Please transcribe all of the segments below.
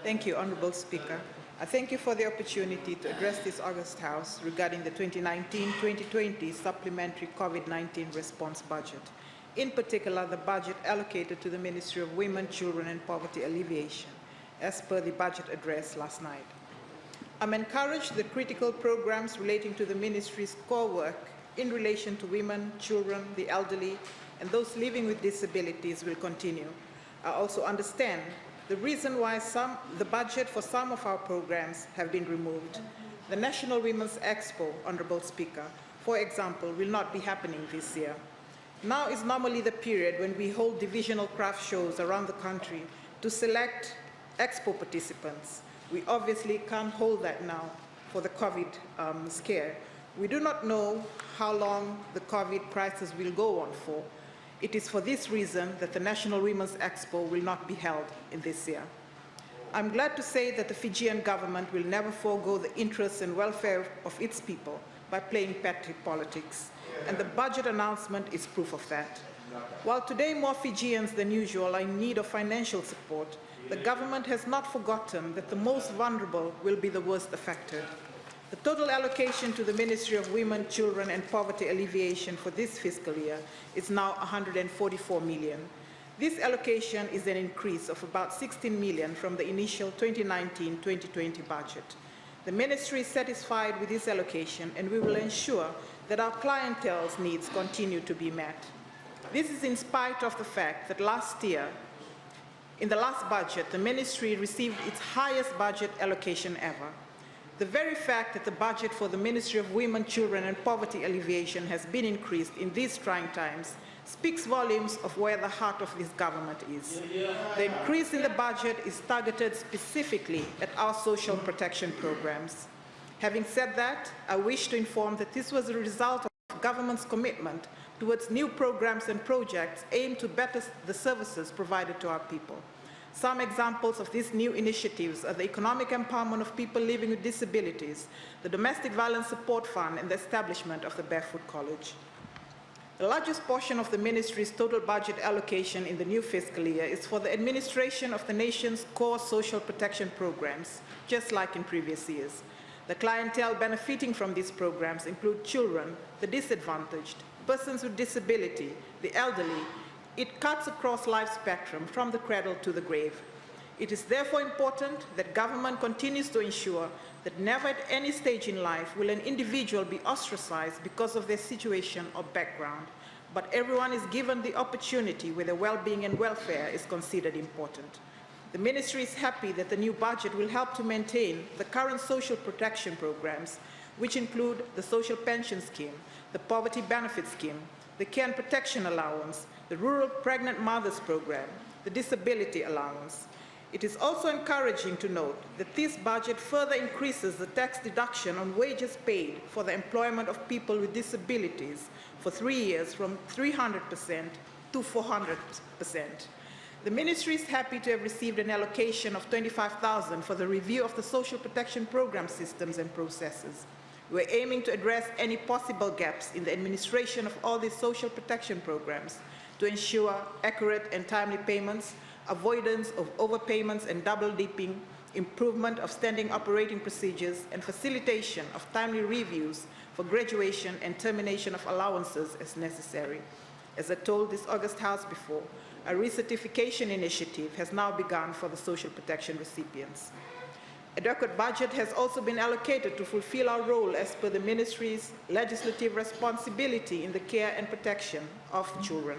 Thank you, Honourable Speaker. I thank you for the opportunity to address this August House regarding the 2019-2020 supplementary COVID-19 response budget. In particular, the budget allocated to the Ministry of Women, Children and Poverty Alleviation, as per the budget address last night. I'm encouraged that critical programs relating to the Ministry's core work in relation to women, children, the elderly, and those living with disabilities will continue. I also understand the reason why the budget for some of our programs have been removed. The National Women's Expo, Honourable Speaker, for example, will not be happening this year. Now is normally the period when we hold divisional craft shows around the country to select expo participants. We obviously can't hold that now for the COVID scare. We do not know how long the COVID crisis will go on for. It is for this reason that the National Women's Expo will not be held in this year. I'm glad to say that the Fijian government will never forego the interests and welfare of its people by playing petty politics, and the budget announcement is proof of that. While today more Fijians than usual are in need of financial support, the government has not forgotten that the most vulnerable will be the worst affected. The total allocation to the Ministry of Women, Children and Poverty Alleviation for this fiscal year is now 144 million. This allocation is an increase of about 16 million from the initial 2019-2020 budget. The Ministry is satisfied with this allocation, and we will ensure that our clientele's needs continue to be met. This is in spite of the fact that last year, in the last budget, the Ministry received its highest budget allocation ever. The very fact that the budget for the Ministry of Women, Children and Poverty Alleviation has been increased in these trying times speaks volumes of where the heart of this government is. The increase in the budget is targeted specifically at our social protection programs. Having said that, I wish to inform that this was a result of government's commitment towards new programs and projects aimed to better the services provided to our people. Some examples of these new initiatives are the economic empowerment of people living with disabilities, the Domestic Violence Support Fund, and the establishment of the Barefoot College. The largest portion of the Ministry's total budget allocation in the new fiscal year is for the administration of the nation's core social protection programs, just like in previous years. The clientele benefiting from these programs include children, the disadvantaged, persons with disability, the elderly. It cuts across life spectrum from the cradle to the grave. It is therefore important that government continues to ensure that never at any stage in life will an individual be ostracized because of their situation or background, but everyone is given the opportunity where their well-being and welfare is considered important. The Ministry is happy that the new budget will help to maintain the current social protection programs, which include the Social Pension Scheme, the Poverty Benefit Scheme, the Care and Protection Allowance, the Rural Pregnant Mothers Program, the Disability Allowance. It is also encouraging to note that this budget further increases the tax deduction on wages paid for the employment of people with disabilities for 3 years from 300% to 400%. The Ministry is happy to have received an allocation of 25,000 for the review of the social protection program systems and processes. We're aiming to address any possible gaps in the administration of all these social protection programs to ensure accurate and timely payments, avoidance of overpayments and double-dipping, improvement of standing operating procedures, and facilitation of timely reviews for graduation and termination of allowances as necessary. As I told this August House before, a recertification initiative has now begun for the social protection recipients. Adequate budget has also been allocated to fulfill our role as per the Ministry's legislative responsibility in the care and protection of children.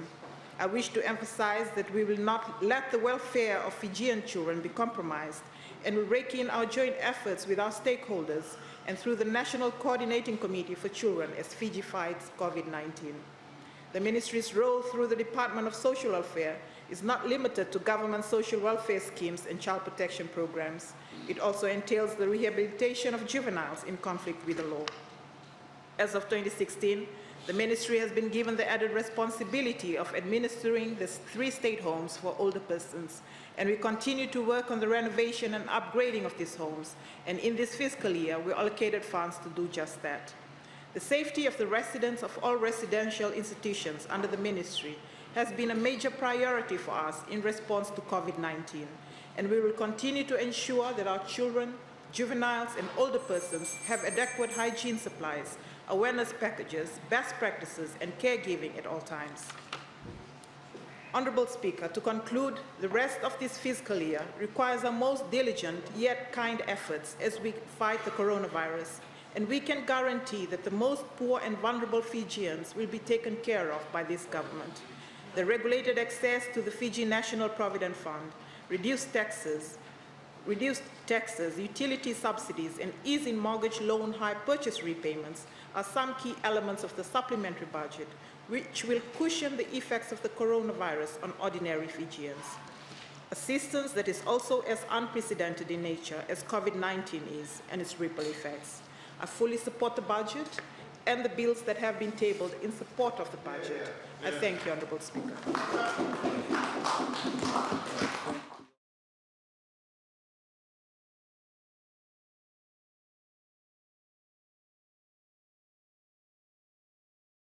I wish to emphasize that we will not let the welfare of Fijian children be compromised, and will rake in our joint efforts with our stakeholders and through the National Coordinating Committee for Children as Fiji fights COVID-19. The Ministry's role through the Department of Social Welfare is not limited to government social welfare schemes and child protection programs. It also entails the rehabilitation of juveniles in conflict with the law. As of 2016, the Ministry has been given the added responsibility of administering the 3 state homes for older persons, and we continue to work on the renovation and upgrading of these homes, and in this fiscal year, we allocated funds to do just that. The safety of the residents of all residential institutions under the Ministry has been a major priority for us in response to COVID-19, and we will continue to ensure that our children, juveniles, and older persons have adequate hygiene supplies, awareness packages, best practices, and caregiving at all times. Honourable Speaker, to conclude, the rest of this fiscal year requires our most diligent yet kind efforts as we fight the coronavirus, and we can guarantee that the most poor and vulnerable Fijians will be taken care of by this government. The regulated access to the Fiji National Provident Fund, reduced taxes, utility subsidies, and ease in mortgage loan high purchase repayments are some key elements of the supplementary budget, which will cushion the effects of the coronavirus on ordinary Fijians. Assistance that is also as unprecedented in nature as COVID-19 is and its ripple effects. I fully support the budget and the bills that have been tabled in support of the budget. I thank you, Honourable Speaker.